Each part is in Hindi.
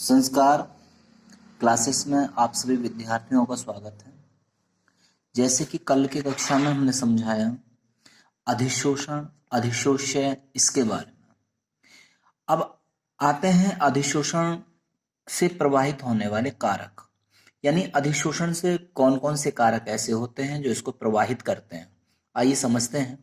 संस्कार क्लासेस में आप सभी विद्यार्थियों का स्वागत है। जैसे कि कल की कक्षा में हमने समझाया अधिशोषण, अधिशोष्य इसके बारे में। अब आते हैं अधिशोषण से प्रवाहित होने वाले कारक, यानी अधिशोषण से कौन कौन से कारक ऐसे होते हैं जो इसको प्रवाहित करते हैं। आइए समझते हैं।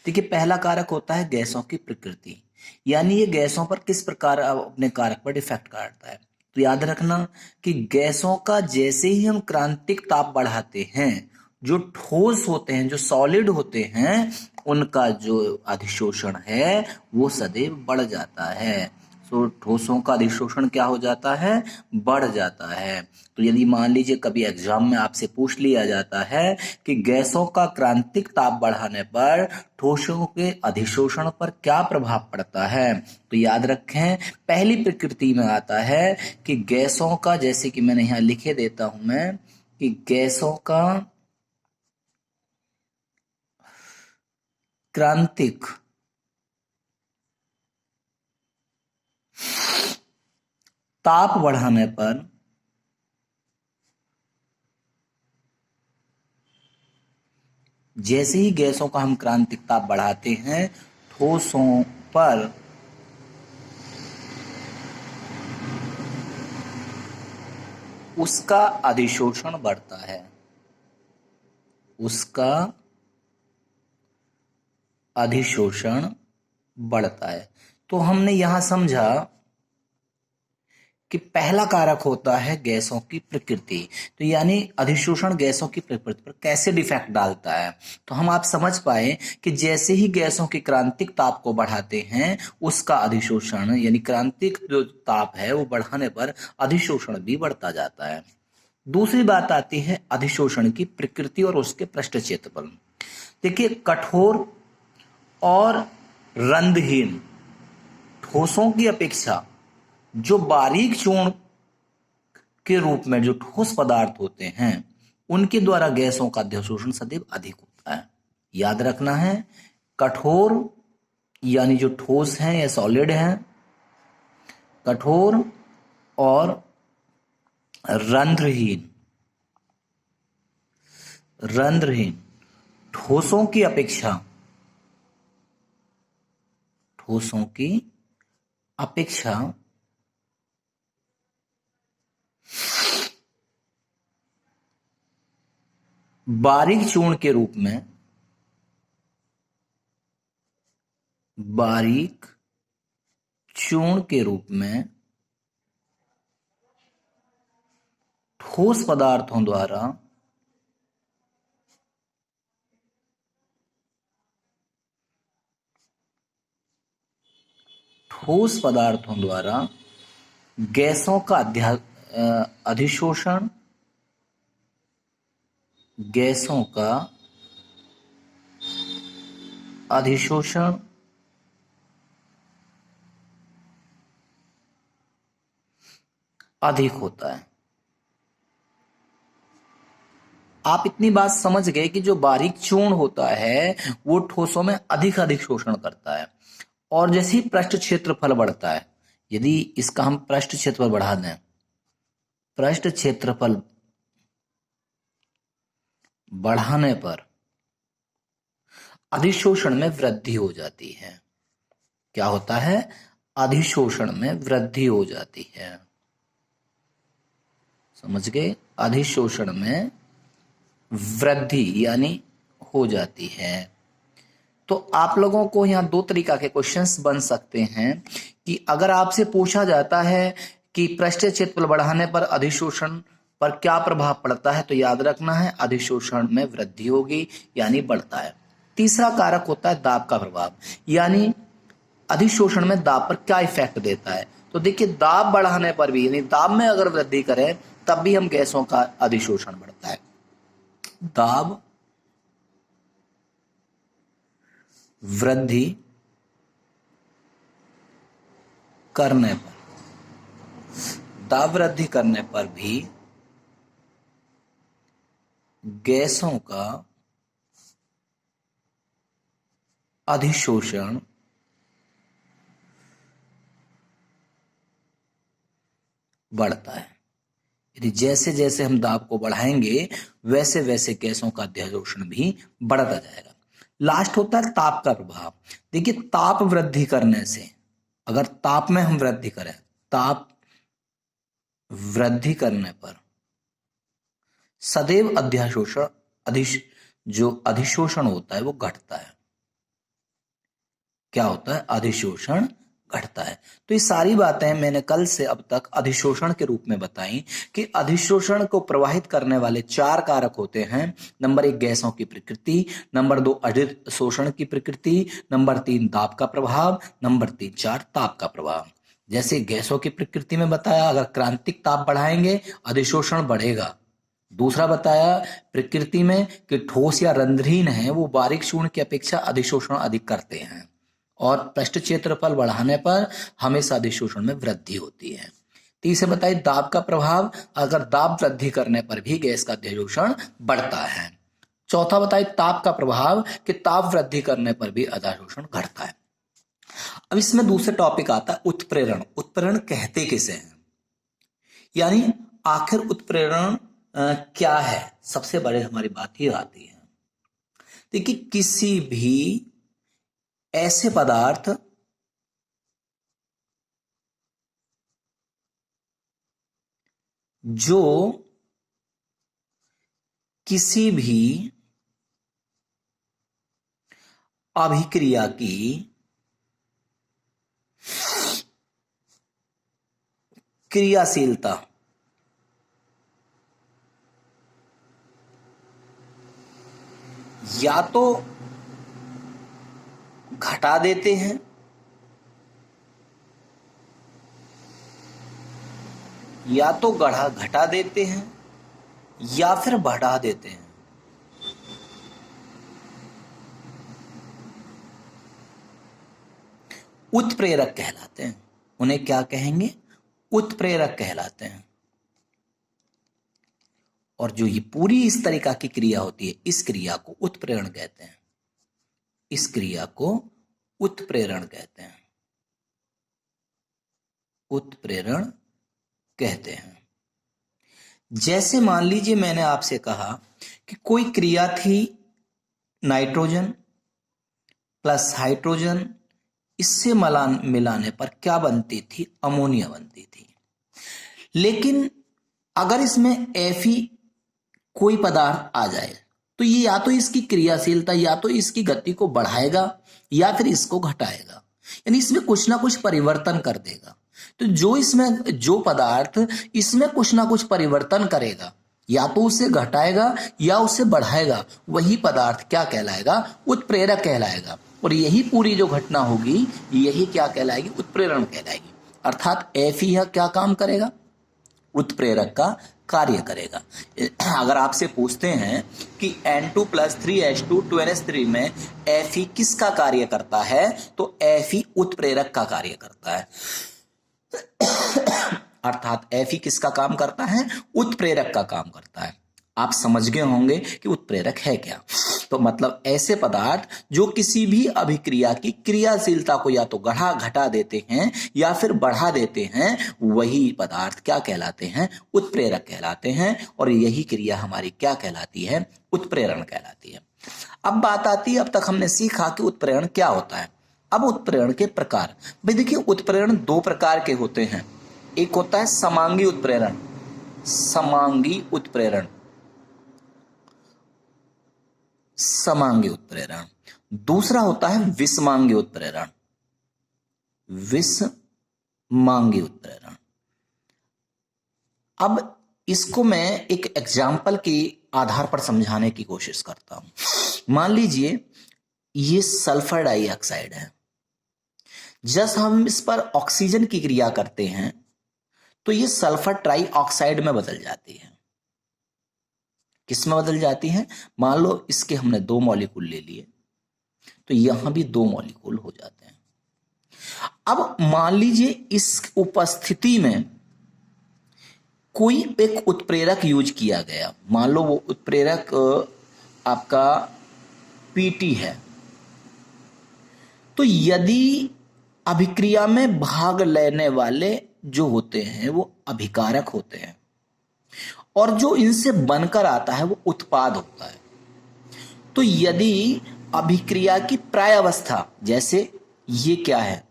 देखिए, पहला कारक होता है गैसों की प्रकृति, यानी ये गैसों पर किस प्रकार अपने कारक पर इफेक्ट करता है। तो याद रखना कि गैसों का जैसे ही हम क्रांतिक ताप बढ़ाते हैं, जो ठोस होते हैं, जो सॉलिड होते हैं, उनका जो अधिशोषण है वो सदैव बढ़ जाता है। तो ठोसों का अधिशोषण क्या हो जाता है? बढ़ जाता है। तो यदि मान लीजिए कभी एग्जाम में आपसे पूछ लिया जाता है कि गैसों का क्रांतिक ताप बढ़ाने पर ठोसों के अधिशोषण पर क्या प्रभाव पड़ता है, तो याद रखें पहली प्रकृति में आता है कि गैसों का, जैसे कि मैंने यहां लिखे देता हूं मैं, कि गैसों का क्रांतिक ताप बढ़ाने पर जैसे ही गैसों का हम क्रांतिक ताप बढ़ाते हैं, ठोसों पर उसका अधिशोषण बढ़ता है, उसका अधिशोषण बढ़ता है। तो हमने यहां समझा कि पहला कारक होता है गैसों की प्रकृति। तो यानी अधिशोषण गैसों की प्रकृति पर कैसे डिफेक्ट डालता है, तो हम आप समझ पाए कि जैसे ही गैसों की क्रांतिक ताप को बढ़ाते हैं, उसका अधिशोषण यानी क्रांतिक जो ताप है वो बढ़ाने पर अधिशोषण भी बढ़ता जाता है। दूसरी बात आती है अधिशोषण की प्रकृति और उसके पृष्ठ क्षेत्रफल। देखिए, कठोर और रंध्रहीन ठोसों की अपेक्षा जो बारीक चूर्ण के रूप में जो ठोस पदार्थ होते हैं, उनके द्वारा गैसों का अधिशोषण सदैव अधिक होता है। याद रखना है, कठोर यानी जो ठोस हैं या सॉलिड हैं, कठोर और रंध्रहीन, रंध्रहीन ठोसों की अपेक्षा, ठोसों की अपेक्षा बारीक चूर्ण के रूप में, बारीक चूर्ण के रूप में ठोस पदार्थों द्वारा ठोस पदार्थों द्वारा गैसों का अधिशोषण, गैसों का अधिशोषण अधिक होता है। आप इतनी बात समझ गए कि जो बारीक चूर्ण होता है वो ठोसों में अधिक अधिक शोषण करता है, और जैसे ही पृष्ठ क्षेत्रफल बढ़ता है, यदि इसका हम पृष्ठ क्षेत्रफल बढ़ा दें, पृष्ठ क्षेत्रफल बढ़ाने पर अधिशोषण में वृद्धि हो जाती है। क्या होता है? अधिशोषण में वृद्धि हो जाती है। समझ गए? अधिशोषण में वृद्धि यानी हो जाती है। तो आप लोगों को यहाँ दो तरीका के क्वेश्चंस बन सकते हैं कि अगर आपसे पूछा जाता है कि पृष्ठ क्षेत्रफल बढ़ाने पर अधिशोषण पर क्या प्रभाव पड़ता है, तो याद रखना है अधिशोषण में वृद्धि होगी यानी बढ़ता है। तीसरा कारक होता है दाब का प्रभाव, यानी अधिशोषण में दाब पर क्या इफेक्ट देता है। तो देखिए, दाब बढ़ाने पर भी, यानी दाब में अगर वृद्धि करें तब भी हम गैसों का अधिशोषण बढ़ता है। दाब वृद्धि करने पर, दाब वृद्धि करने पर भी गैसों का अधिशोषण बढ़ता है। यदि जैसे जैसे हम दाब को बढ़ाएंगे वैसे वैसे गैसों का अध्यारोषण भी बढ़ता जाएगा। लास्ट होता है ताप का प्रभाव। देखिए, ताप वृद्धि करने से, अगर ताप में हम वृद्धि करें, ताप वृद्धि करने पर सदैव जो अधिशोषण होता है वो घटता है। क्या होता है? अधिशोषण घटता है। तो ये सारी बातें मैंने कल से अब तक अधिशोषण के रूप में बताई कि अधिशोषण को प्रवाहित करने वाले 4 कारक होते हैं। नंबर 1 गैसों की प्रकृति, नंबर 2 अधिशोषण की प्रकृति, नंबर 3 दाब का प्रभाव, नंबर 4 ताप का प्रभाव। जैसे गैसों की प्रकृति में बताया, अगर क्रांतिक ताप बढ़ाएंगे अधिशोषण बढ़ेगा। दूसरा बताया प्रकृति में कि ठोस या रंध्रहीन है वो बारीक चूर्ण की अपेक्षा अधिशोषण अधिक करते हैं, और पृष्ठ क्षेत्रफल बढ़ाने पर हमेशा अधिशोषण में वृद्धि होती है। तीसरे बताइए दाब का प्रभाव, अगर दाब वृद्धि करने पर भी गैस का अधिशोषण बढ़ता है। चौथा बताइए ताप का प्रभाव, कि ताप वृद्धि करने पर भी अधिशोषण घटता है। अब इसमें दूसरा टॉपिक आता है उत्प्रेरण। उत्प्रेरण कहते किसे हैं, यानी आखिर उत्प्रेरण क्या है? सबसे बड़े हमारी बात ही आती है। देखिए, किसी भी ऐसे पदार्थ जो किसी भी अभिक्रिया की क्रियाशीलता या तो घटा देते हैं घटा देते हैं या फिर बढ़ा देते हैं। उत्प्रेरक कहलाते हैं। उन्हें क्या कहेंगे? उत्प्रेरक कहलाते हैं। और जो ये पूरी इस तरीका की क्रिया होती है, इस क्रिया को उत्प्रेरण कहते हैं। इस क्रिया को उत्प्रेरण कहते हैं। उत्प्रेरण कहते हैं। जैसे मान लीजिए मैंने आपसे कहा कि कोई क्रिया थी, नाइट्रोजन प्लस हाइड्रोजन, इससे मिलाने पर क्या बनती थी? अमोनिया बनती थी। लेकिन अगर इसमें Fe कोई पदार्थ आ जाए तो ये या तो इसकी क्रियाशीलता या तो इसकी गति को बढ़ाएगा या फिर इसको घटाएगा, यानी इसमें कुछ ना कुछ परिवर्तन कर देगा। तो जो पदार्थ इसमें कुछ ना कुछ परिवर्तन करेगा, या तो उसे घटाएगा या उसे बढ़ाएगा, वही पदार्थ क्या कहलाएगा? उत्प्रेरक कहलाएगा। और यही पूरी जो घटना होगी यही क्या कहलाएगी? उत्प्रेरण कहलाएगी। अर्थात Fe यह क्या काम करेगा? उत्प्रेरक का कार्य करेगा। अगर आपसे पूछते हैं कि N2 + 3H2 2NH3 में Fe किसका कार्य करता है, तो Fe उत्प्रेरक का कार्य करता है। अर्थात Fe किसका काम करता है? उत्प्रेरक का काम करता है। आप समझ गए होंगे कि उत्प्रेरक है क्या। तो मतलब ऐसे पदार्थ जो किसी भी अभिक्रिया की क्रियाशीलता को या तो घटा देते हैं या फिर बढ़ा देते हैं, वही पदार्थ क्या कहलाते हैं? उत्प्रेरक कहलाते हैं। और यही क्रिया हमारी क्या कहलाती है? उत्प्रेरण कहलाती है। अब बात आती है, अब तक हमने सीखा कि उत्प्रेरण क्या होता है। अब उत्प्रेरण के प्रकार। भाई देखिए, उत्प्रेरण 2 प्रकार के होते हैं। एक होता है समांगी उत्प्रेरण, समांगी उत्प्रेरण, समांगी उत्प्रेरण। दूसरा होता है विषमांगी उत्प्रेरण, विषमांगी उत्प्रेरण। अब इसको मैं एक एग्जाम्पल के आधार पर समझाने की कोशिश करता हूं। मान लीजिए ये सल्फर डाइऑक्साइड है। जब हम इस पर ऑक्सीजन की क्रिया करते हैं तो ये सल्फर ट्राइऑक्साइड में बदल जाती है। किस में बदल जाती है? मान लो इसके हमने 2 मॉलिक्यूल ले लिए तो यहां भी 2 मॉलिक्यूल हो जाते हैं। अब मान लीजिए इस उपस्थिति में कोई एक उत्प्रेरक यूज किया गया। मान लो वो उत्प्रेरक आपका Pt है। तो यदि अभिक्रिया में भाग लेने वाले जो होते हैं वो अभिकारक होते हैं और जो इनसे बनकर आता है वो उत्पाद होता है। तो यदि अभिक्रिया की प्रायावस्था, जैसे ये क्या है,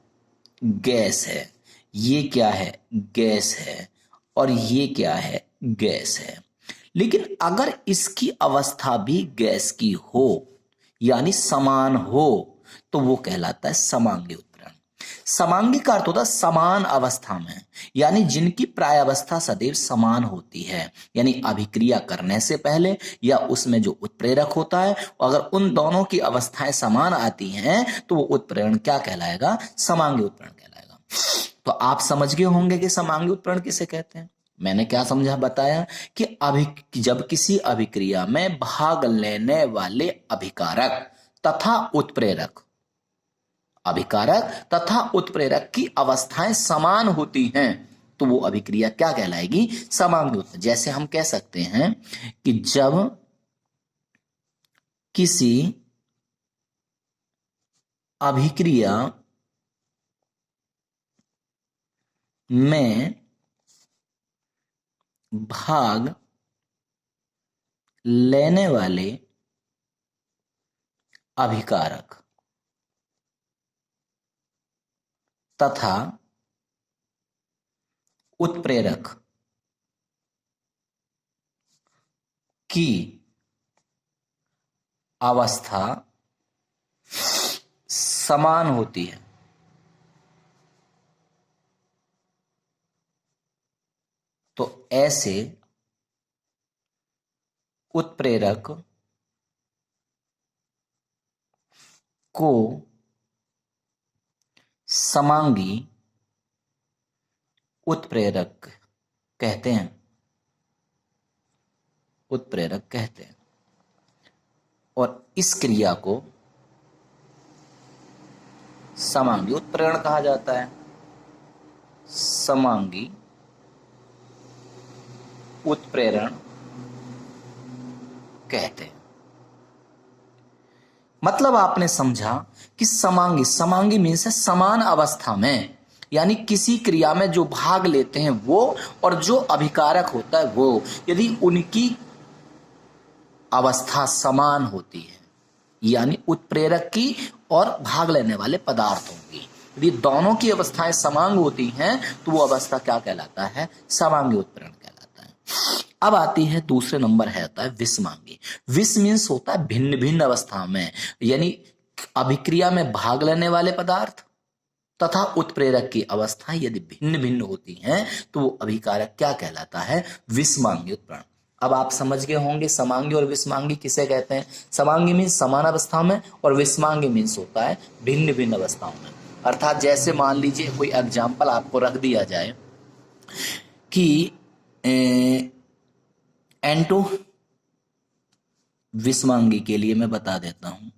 गैस है, ये क्या है, गैस है, और ये क्या है, गैस है, लेकिन अगर इसकी अवस्था भी गैस की हो यानी समान हो तो वो कहलाता है समांगी उत्प्रेरण। समांगी का अर्थ होता है समान अवस्था में, यानी जिनकी प्रायावस्था सदैव समान होती है, यानी अभिक्रिया करने से पहले या उसमें जो उत्प्रेरक होता है, अगर उन दोनों की अवस्थाएं समान आती हैं तो वो उत्प्रेरण क्या कहलाएगा, समांगी उत्प्रेरण कहलाएगा। तो आप समझ गए होंगे कि समांगी उत्प्रेरण किसे कहते हैं। मैंने क्या समझा, बताया कि जब किसी अभिक्रिया में भाग लेने वाले अभिकारक तथा उत्प्रेरक, अभिकारक तथा उत्प्रेरक की अवस्थाएं समान होती हैं तो वो अभिक्रिया क्या कहलाएगी, समांगी उत्प्रेरण। जैसे हम कह सकते हैं कि जब किसी अभिक्रिया में भाग लेने वाले अभिकारक तथा उत्प्रेरक की अवस्था समान होती है तो ऐसे उत्प्रेरक को समांगी उत्प्रेरक कहते हैं, उत्प्रेरक कहते हैं। और इस क्रिया को समांगी उत्प्रेरण कहा जाता है, समांगी उत्प्रेरण कहते हैं। मतलब आपने समझा कि समांगी मीन्स है समान अवस्था में, यानी किसी क्रिया में जो भाग लेते हैं वो और जो अभिकारक होता है वो, यदि उनकी अवस्था समान होती है, यानी उत्प्रेरक की और भाग लेने वाले पदार्थों की, यदि दोनों की अवस्थाएं समान होती हैं तो वो अवस्था क्या कहलाता है, समांगी उत्प्रेरण कहलाता है। अब आती है दूसरे नंबर है, होता है विषमांगी। विष मीन्स होता है भिन्न भिन्न अवस्था में, यानी अभिक्रिया में भाग लेने वाले पदार्थ तथा उत्प्रेरक की अवस्था यदि भिन्न भिन्न होती हैं तो वो अभिकारक क्या कहलाता है, विषमांगी उत्प्रेरण। अब आप समझ गए होंगे समांगी और विषमांगी किसे कहते हैं। समांगी मीन्स समान अवस्था में और विषमांगी मीन्स होता है भिन्न भिन्न अवस्थाओं में। अर्थात जैसे मान लीजिए कोई एग्जाम्पल आपको रख दिया जाए कि N2 विषमांगी के लिए मैं बता देता हूं,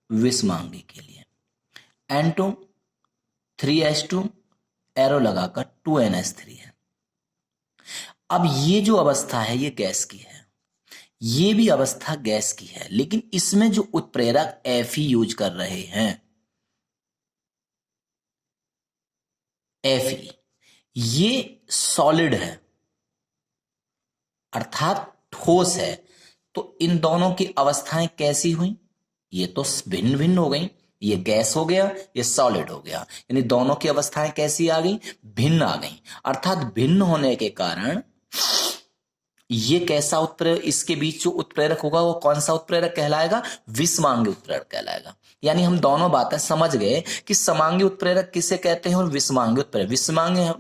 विषमांगी के लिए N2 3H2 एरो लगाकर 2NH3 है। अब ये जो अवस्था है ये गैस की है, ये भी अवस्था गैस की है, लेकिन इसमें जो उत्प्रेरक Fe यूज कर रहे हैं, Fe, ये सॉलिड है अर्थात ठोस है। तो इन दोनों की अवस्थाएं कैसी हुई, ये तो भिन्न भिन्न हो गई, ये गैस हो गया, ये सॉलिड हो गया, यानी दोनों की अवस्थाएं कैसी आ गई, भिन्न आ गई। अर्थात भिन्न होने के कारण ये कैसा उत्प्रेरक, इसके बीच जो उत्प्रेरक होगा वो कौन सा उत्प्रेरक कहलाएगा, विषमांगी उत्प्रेरक कहलाएगा। यानी हम दोनों बातें समझ गए कि समांगी उत्प्रेरक किसे कहते हैं और विषमांगी उत्प्रेरक।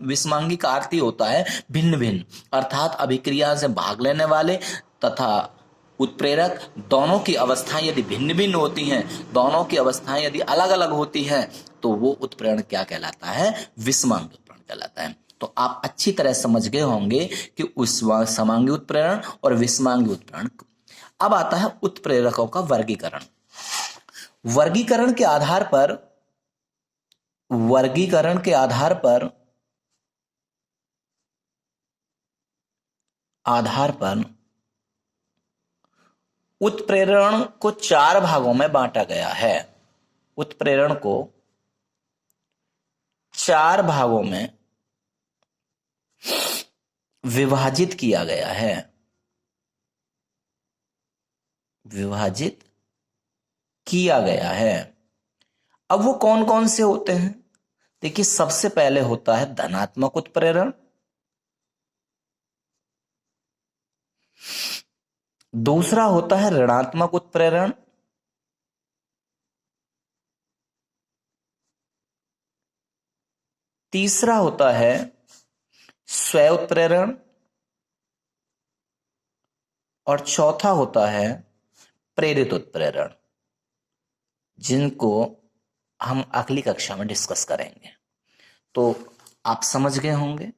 विषमांगी का अर्थ ही होता है भिन्न भिन्न, अर्थात अभिक्रिया से भाग लेने वाले तथा उत्प्रेरक दोनों की अवस्थाएं यदि भिन्न भिन्न होती हैं, दोनों की अवस्थाएं यदि अलग अलग होती हैं तो वो उत्प्रेरण क्या कहलाता है, विषमांगी उत्प्रेरण कहलाता है। तो आप अच्छी तरह समझ गए होंगे कि उस समांगी उत्प्रेरण और विषमांगी उत्प्रेरण। अब आता है उत्प्रेरकों का वर्गीकरण। वर्गीकरण के आधार पर उत्प्रेरण को 4 भागों में बांटा गया है। उत्प्रेरण को 4 भागों में विभाजित किया गया है, विभाजित किया गया है। अब वो कौन कौन से होते हैं? देखिए, सबसे पहले होता है धनात्मक उत्प्रेरण, दूसरा होता है ऋणात्मक उत्प्रेरण, तीसरा होता है स्वय उत्प्रेरण, और चौथा होता है प्रेरित उत्प्रेरण, जिनको हम अगली कक्षा में डिस्कस करेंगे। तो आप समझ गए होंगे